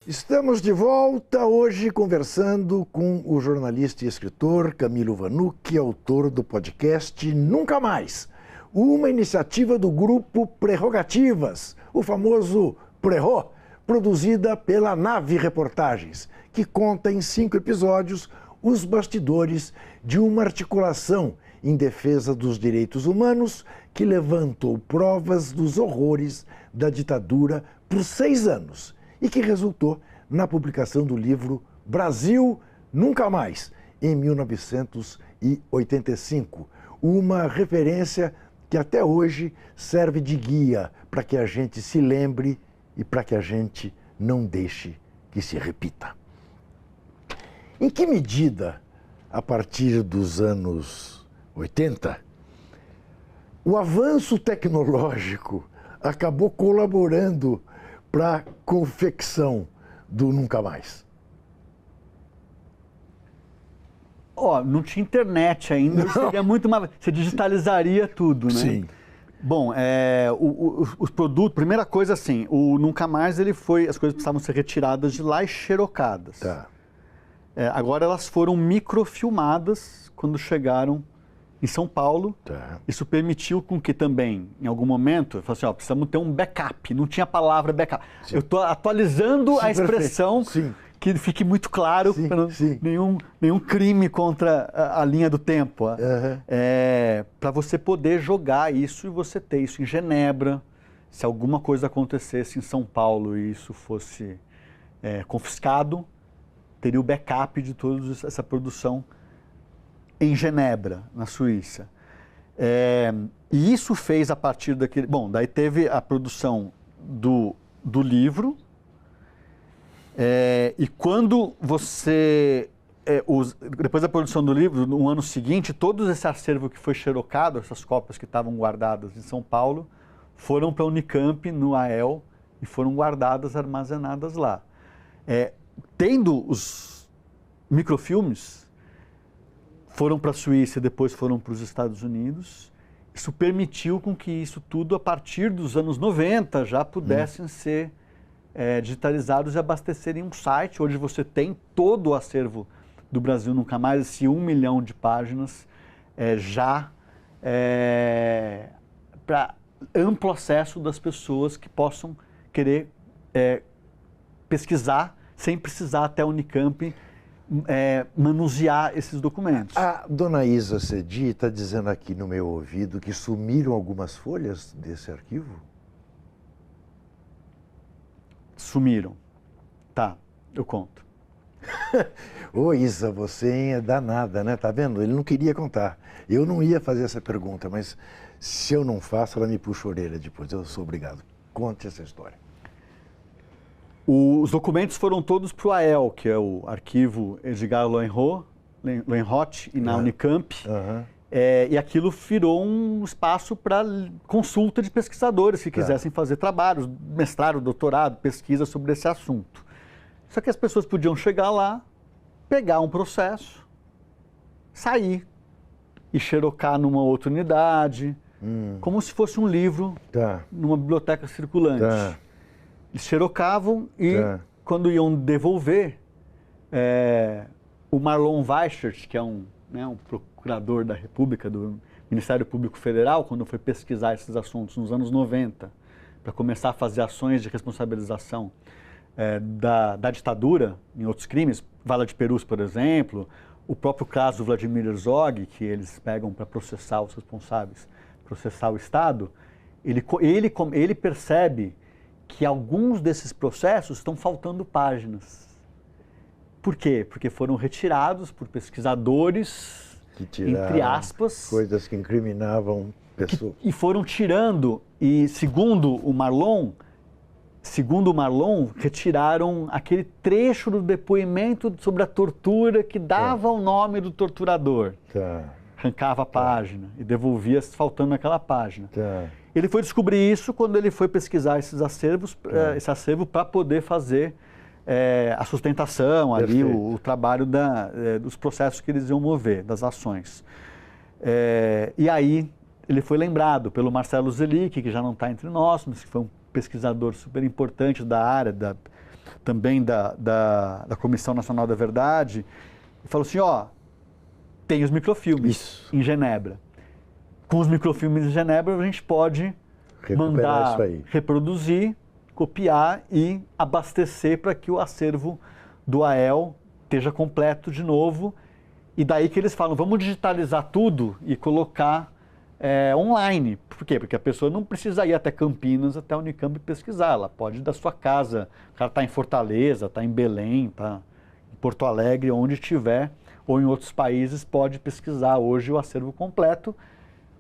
Estamos de volta hoje conversando com o jornalista e escritor Camilo Vanucchi, autor do podcast Nunca Mais, uma iniciativa do grupo Prerrogativas, o famoso Prerro, produzida pela Nave Reportagens, que conta em 5 episódios os bastidores de uma articulação em defesa dos direitos humanos que levantou provas dos horrores da ditadura por 6 anos e que resultou na publicação do livro Brasil Nunca Mais, em 1985, uma referência que até hoje serve de guia para que a gente se lembre e para que a gente não deixe que se repita. Em que medida, a partir dos anos 80, o avanço tecnológico acabou colaborando para a confecção do Nunca Mais? Não tinha internet ainda, seria muito mais... Você digitalizaria tudo, né? Sim. Bom, os produtos, primeira coisa assim, o Nunca Mais, as coisas precisavam ser retiradas de lá e xerocadas. Tá. Agora elas foram microfilmadas quando chegaram em São Paulo. Tá. Isso permitiu com que também, em algum momento, eu falei assim, precisamos ter um backup, não tinha a palavra backup. Sim. Eu estou atualizando a expressão que fique muito claro, para nenhum crime contra a linha do tempo. Para você poder jogar isso e você ter isso em Genebra. Se alguma coisa acontecesse em São Paulo e isso fosse confiscado, teria o backup de toda essa produção em Genebra, na Suíça. E isso fez a partir daquele... Bom, daí teve a produção do livro, e quando você... depois da produção do livro, no ano seguinte, todo esse acervo que foi xerocado, essas cópias que estavam guardadas em São Paulo, foram para a Unicamp, no AEL, e foram guardadas, armazenadas lá. Tendo os microfilmes, foram para a Suíça e depois foram para os Estados Unidos. Isso permitiu com que isso tudo, a partir dos anos 90, já pudessem ser digitalizados e abastecerem um site, onde você tem todo o acervo do Brasil Nunca Mais, esse 1 milhão de páginas, para amplo acesso das pessoas que possam querer pesquisar sem precisar até a Unicamp manusear esses documentos. A dona Isa Cedi está dizendo aqui no meu ouvido que sumiram algumas folhas desse arquivo? Sumiram. Tá, eu conto. Ô Isa, você é danada, né? Tá vendo? Ele não queria contar. Eu não ia fazer essa pergunta, mas se eu não faço, ela me puxa a orelha depois. Eu sou obrigado. Conte essa história. Os documentos foram todos para o AEL, que é o Arquivo Edgar Loenroth, e na Unicamp. E aquilo virou um espaço para consulta de pesquisadores que quisessem fazer trabalhos, mestrado, doutorado, pesquisa sobre esse assunto. Só que as pessoas podiam chegar lá, pegar um processo, sair e xerocar numa outra unidade, como se fosse um livro numa biblioteca circulante. Eles xerocavam e, quando iam devolver, o Marlon Weichert, que é um procurador da República, do Ministério Público Federal, quando foi pesquisar esses assuntos nos anos 90, para começar a fazer ações de responsabilização da ditadura em outros crimes, Vala de Perus, por exemplo, o próprio caso Vladimir Herzog, que eles pegam para processar os responsáveis, processar o Estado, ele percebe que alguns desses processos estão faltando páginas. Por quê? Porque foram retirados por pesquisadores, entre aspas, coisas que incriminavam pessoas. E foram tirando, e segundo o Marlon, retiraram aquele trecho do depoimento sobre a tortura que dava o nome do torturador. Arrancava a página e devolvia faltando aquela página. Ele foi descobrir isso quando ele foi pesquisar esses acervos, esse acervo para poder fazer a sustentação ali, o trabalho dos processos que eles iam mover, das ações. E aí ele foi lembrado pelo Marcelo Zelic, que já não está entre nós, mas que foi um pesquisador super importante da área, também da Comissão Nacional da Verdade, e falou assim, tem os microfilmes em Genebra. Com os microfilmes em Genebra a gente pode mandar reproduzir, copiar e abastecer para que o acervo do AEL esteja completo de novo. E daí que eles falam, vamos digitalizar tudo e colocar online. Por quê? Porque a pessoa não precisa ir até Campinas, até a Unicamp pesquisar. Ela pode ir da sua casa. O cara está em Fortaleza, está em Belém, está em Porto Alegre, onde estiver, ou em outros países, pode pesquisar hoje o acervo completo,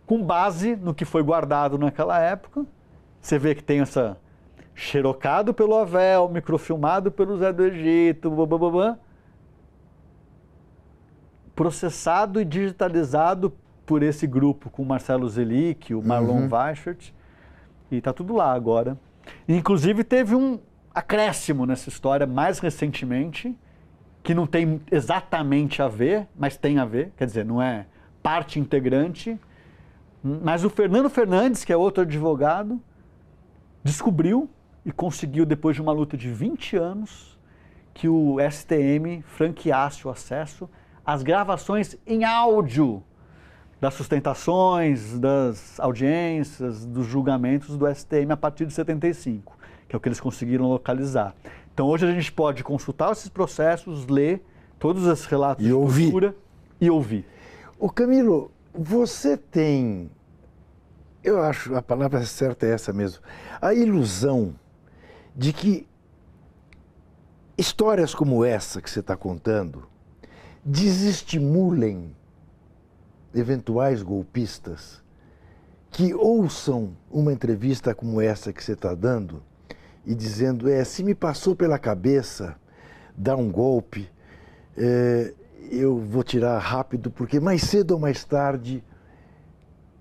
com base no que foi guardado naquela época. Você vê que tem essa xerocado pelo Avel, microfilmado pelo Zé do Egito, processado e digitalizado por esse grupo com o Marcelo Zelic, o Marlon Weichert, e está tudo lá agora. E, inclusive teve um acréscimo nessa história mais recentemente, que não tem exatamente a ver, mas tem a ver, quer dizer, não é parte integrante, mas o Fernando Fernandes, que é outro advogado, descobriu e conseguiu, depois de uma luta de 20 anos, que o STM franqueasse o acesso às gravações em áudio das sustentações, das audiências, dos julgamentos do STM a partir de 75, que é o que eles conseguiram localizar. Então hoje a gente pode consultar esses processos, ler todos esses relatos de tortura e ouvir. Ô Camilo, você tem, eu acho a palavra certa é essa mesmo, a ilusão de que histórias como essa que você está contando desestimulem eventuais golpistas que ouçam uma entrevista como essa que você está dando e dizendo, se me passou pela cabeça dar um golpe, eu vou tirar rápido, porque mais cedo ou mais tarde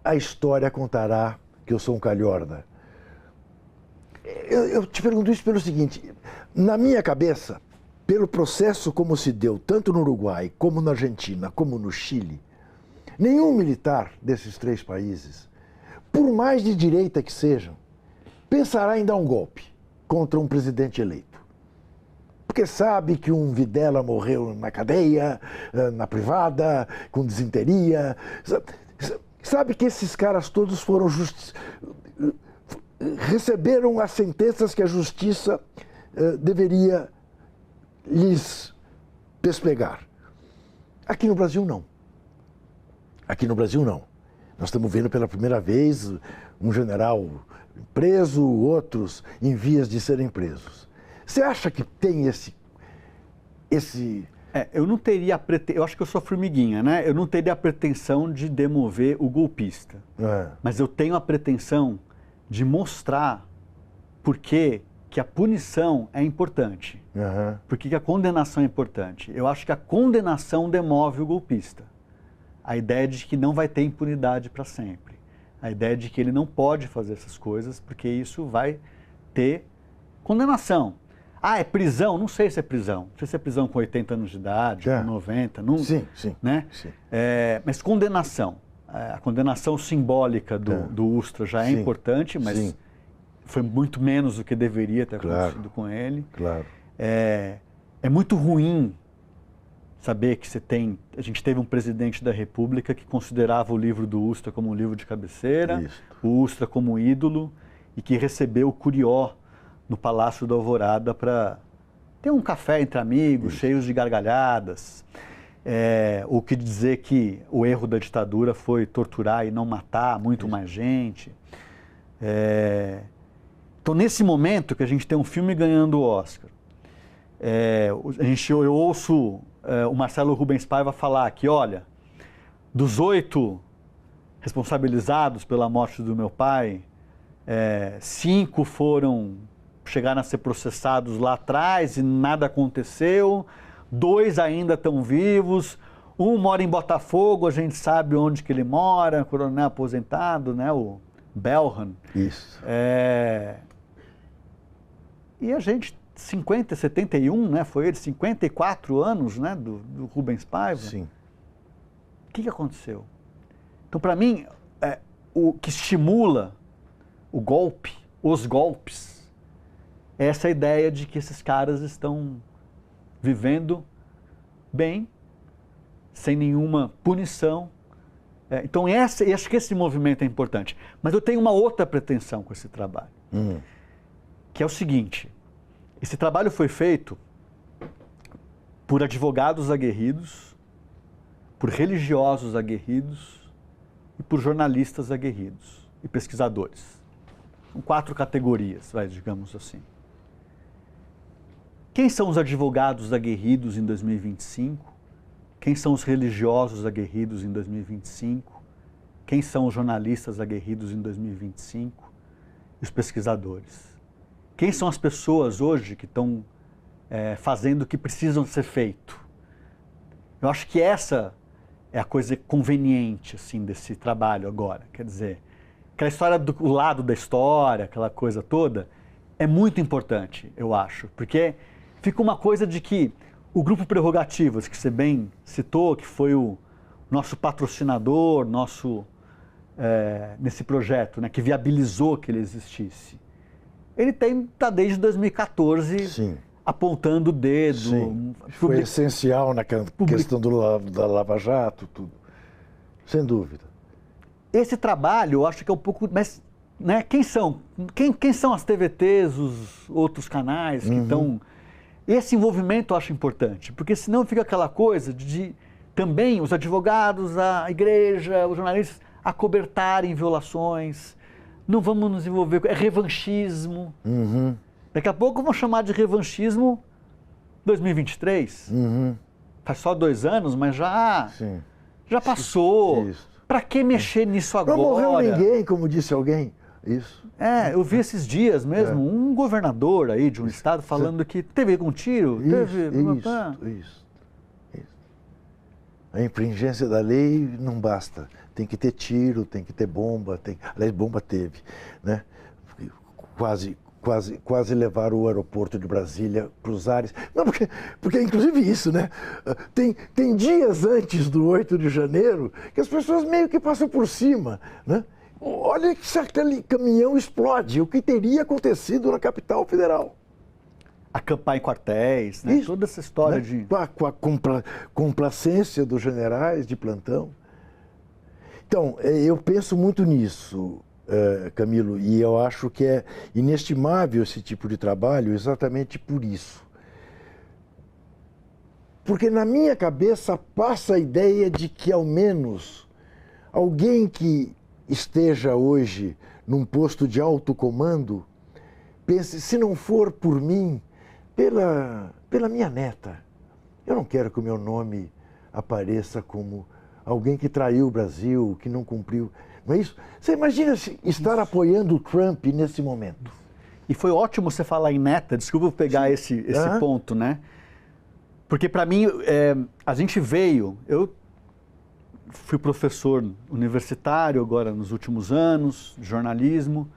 a história contará que eu sou um calhorda. Eu te pergunto isso pelo seguinte, na minha cabeça, pelo processo como se deu, tanto no Uruguai, como na Argentina, como no Chile, nenhum militar desses três países, por mais de direita que sejam, pensará em dar um golpe contra um presidente eleito. Porque sabe que um Videla morreu na cadeia, na privada, com disenteria. Sabe que esses caras todos foram receberam as sentenças que a justiça deveria lhes pespegar. Aqui no Brasil, não. Aqui no Brasil, não. Nós estamos vendo pela primeira vez um general preso, outros em vias de serem presos. Você acha que tem esse... eu não teria eu acho que eu sou formiguinha, né? Eu não teria a pretensão de demover o golpista. Mas eu tenho a pretensão de mostrar por que a punição é importante. Por que a condenação é importante. Eu acho que a condenação demove o golpista. A ideia de que não vai ter impunidade para sempre. A ideia de que ele não pode fazer essas coisas porque isso vai ter condenação. Ah, é prisão? Não sei se é prisão. Não sei se é prisão com 80 anos de idade, com 90. Não, sim. Né? Sim. Mas condenação. A condenação simbólica do Ustra já é importante, mas foi muito menos do que deveria ter acontecido com ele. Claro. É muito ruim saber que a gente teve um presidente da República que considerava o livro do Ustra como um livro de cabeceira, o Ustra como ídolo, e que recebeu o Curió no Palácio da Alvorada para ter um café entre amigos, cheios de gargalhadas. O que dizer que o erro da ditadura foi torturar e não matar muito mais gente. Então, nesse momento que a gente tem um filme ganhando o Oscar, eu ouço o Marcelo Rubens Paiva falar que, olha, dos 8 responsabilizados pela morte do meu pai, 5 chegaram a ser processados lá atrás e nada aconteceu, 2 ainda estão vivos, um mora em Botafogo, a gente sabe onde que ele mora, coronel aposentado, né, o Belhan. Isso. E a gente, 71, né, foi ele, 54 anos, né, do Rubens Paiva. Sim. O que aconteceu? Então, para mim, o que estimula o golpe, os golpes, é essa ideia de que esses caras estão vivendo bem, sem nenhuma punição. Então, acho que esse movimento é importante. Mas eu tenho uma outra pretensão com esse trabalho, que é o seguinte: esse trabalho foi feito por advogados aguerridos, por religiosos aguerridos e por jornalistas aguerridos e pesquisadores. São 4 categorias, digamos assim. Quem são os advogados aguerridos em 2025? Quem são os religiosos aguerridos em 2025? Quem são os jornalistas aguerridos em 2025? E os pesquisadores. Quem são as pessoas hoje que estão fazendo o que precisam ser feito? Eu acho que essa é a coisa conveniente assim, desse trabalho agora. Quer dizer, aquela história do lado da história, aquela coisa toda, é muito importante, eu acho, porque fica uma coisa de que o Grupo Prerrogativas, que você bem citou, que foi o nosso patrocinador, nesse projeto, né, que viabilizou que ele existisse, ele está desde 2014 apontando o dedo. Sim. Foi essencial na questão da Lava Jato, tudo. Sem dúvida. Esse trabalho, eu acho que é um pouco... Mas, né, quem são as TVTs, os outros canais que estão... Esse envolvimento eu acho importante, porque senão fica aquela coisa de também os advogados, a igreja, os jornalistas acobertarem violações. Não vamos nos envolver, é revanchismo. Daqui a pouco vão chamar de revanchismo 2023. Faz só 2 anos, mas já passou. Para que mexer nisso agora? Não morreu ninguém, como disse alguém. Isso. Eu vi esses dias mesmo um governador aí de um estado falando que teve um tiro, Isso. A infringência da lei não basta. Tem que ter tiro, tem que ter bomba. Aliás, bomba teve, né? Quase levaram o aeroporto de Brasília para os ares. Não, porque inclusive isso, né? Tem dias antes do 8 de janeiro que as pessoas meio que passam por cima, né? Olha que se aquele caminhão explode, o que teria acontecido na capital federal? Acampar em quartéis, né? Toda essa história, né? Com a complacência dos generais de plantão. Então, eu penso muito nisso, Camilo, e eu acho que é inestimável esse tipo de trabalho exatamente por isso. Porque na minha cabeça passa a ideia de que, ao menos, alguém que esteja hoje num posto de alto comando, pense, se não for por mim, pela minha neta. Eu não quero que o meu nome apareça como alguém que traiu o Brasil, que não cumpriu. Não é isso? Você imagina estar apoiando o Trump nesse momento? E foi ótimo você falar em neta, desculpa eu pegar esse ponto, né? Porque para mim, a gente veio, eu fui professor universitário agora nos últimos anos, jornalismo.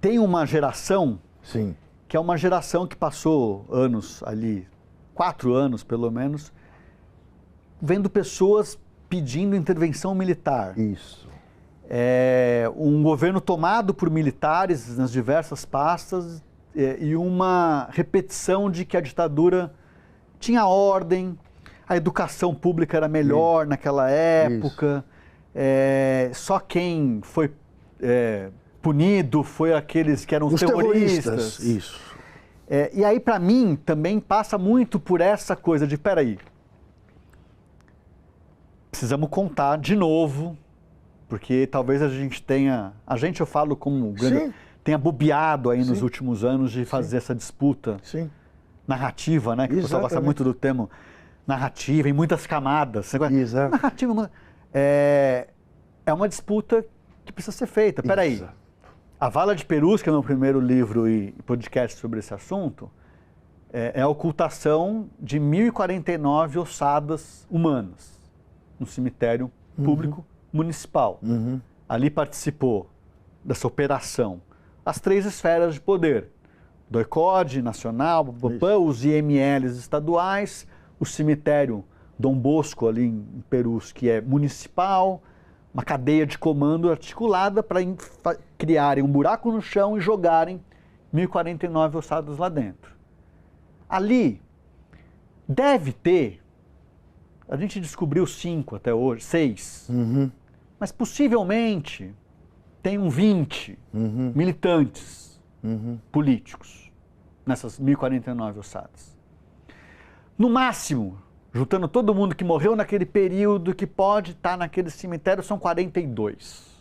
Tem uma geração que é uma geração que passou anos ali, 4 anos pelo menos, vendo pessoas pedindo intervenção militar. Isso. Um governo tomado por militares nas diversas pastas e uma repetição de que a ditadura tinha ordem, a educação pública era melhor naquela época, só quem foi punido foi aqueles que eram os terroristas. Isso. E aí, para mim, também passa muito por essa coisa de, peraí, precisamos contar de novo, porque talvez a gente tenha, eu falo como grande, tenha bobeado aí nos últimos anos de fazer essa disputa narrativa, né? Que o pessoal gosta muito do termo narrativa, em muitas camadas. Exato. Narrativa é uma disputa que precisa ser feita. Peraí, A Vala de Perus, que é o meu primeiro livro e podcast sobre esse assunto, é a ocultação de 1.049 ossadas humanas no cemitério público municipal. Ali participou dessa operação as 3 esferas de poder: do ECOD nacional, os IMLs estaduais, o cemitério Dom Bosco ali em Perus, que é municipal, uma cadeia de comando articulada para criarem um buraco no chão e jogarem 1.049 ossadas lá dentro. Ali deve ter, a gente descobriu 5 até hoje, 6, mas possivelmente tenham 20 militantes políticos nessas 1.049 ossadas. No máximo, juntando todo mundo que morreu naquele período, que pode estar naquele cemitério, são 42.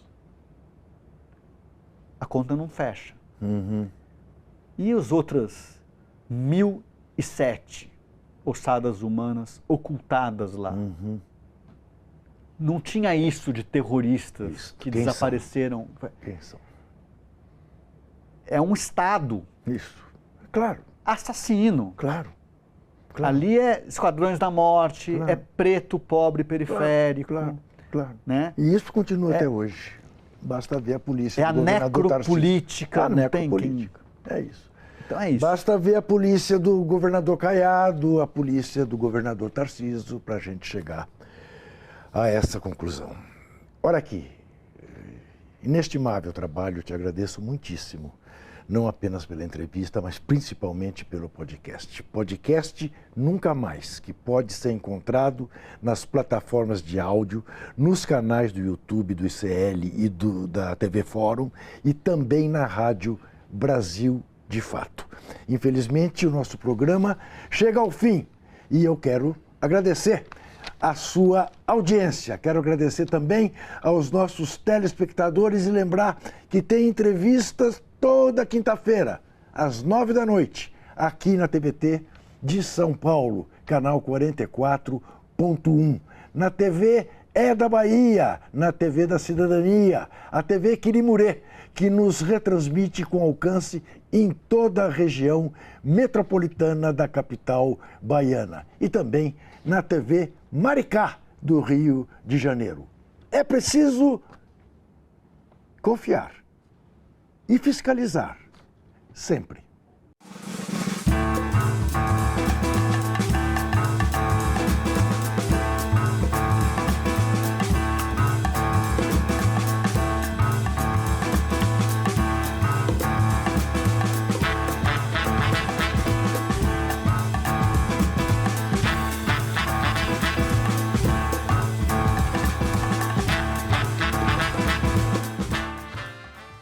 A conta não fecha. E as outras 1.007 ossadas humanas ocultadas lá? Não tinha isso de terroristas que desapareceram. Quem são? É um Estado. Isso. Claro. Assassino. Claro. Ali é esquadrões da morte, é preto, pobre, periférico. Claro. Né? E isso continua até hoje. Basta ver a polícia. É a necropolítica. É isso. Então é isso. Basta ver a polícia do governador Caiado, a polícia do governador Tarcísio, para a gente chegar a essa conclusão. Olha aqui, inestimável trabalho, te agradeço muitíssimo. Não apenas pela entrevista, mas principalmente pelo podcast. Podcast Nunca Mais, que pode ser encontrado nas plataformas de áudio, nos canais do YouTube, do ICL e da TV Fórum e também na Rádio Brasil de Fato. Infelizmente, o nosso programa chega ao fim e eu quero agradecer a sua audiência. Quero agradecer também aos nossos telespectadores e lembrar que tem entrevistas toda quinta-feira, às 9h, aqui na TVT de São Paulo, canal 44.1. Na TV da Bahia, na TV da Cidadania, a TV Quirimurê, que nos retransmite com alcance em toda a região metropolitana da capital baiana. E também na TV Maricá, do Rio de Janeiro. É preciso confiar e fiscalizar, sempre.